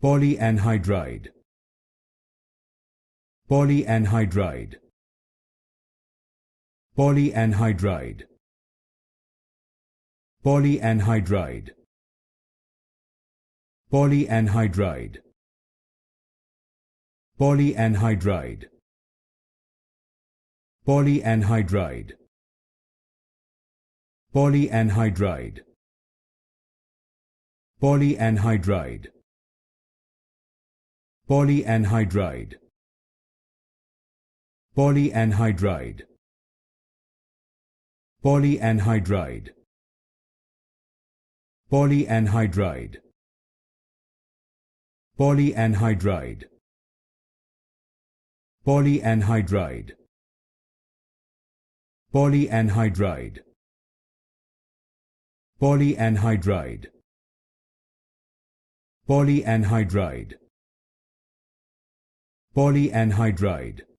Polyanhydride. Polyanhydride. Polyanhydride. Polyanhydride. Polyanhydride. Polyanhydride. Polyanhydride. Polyanhydride. Polyanhydride. Polyanhydride. Polyanhydride. Polyanhydride. Polyanhydride. Polyanhydride. Polyanhydride. Polyanhydride. Polyanhydride. Polyanhydride. Polyanhydride.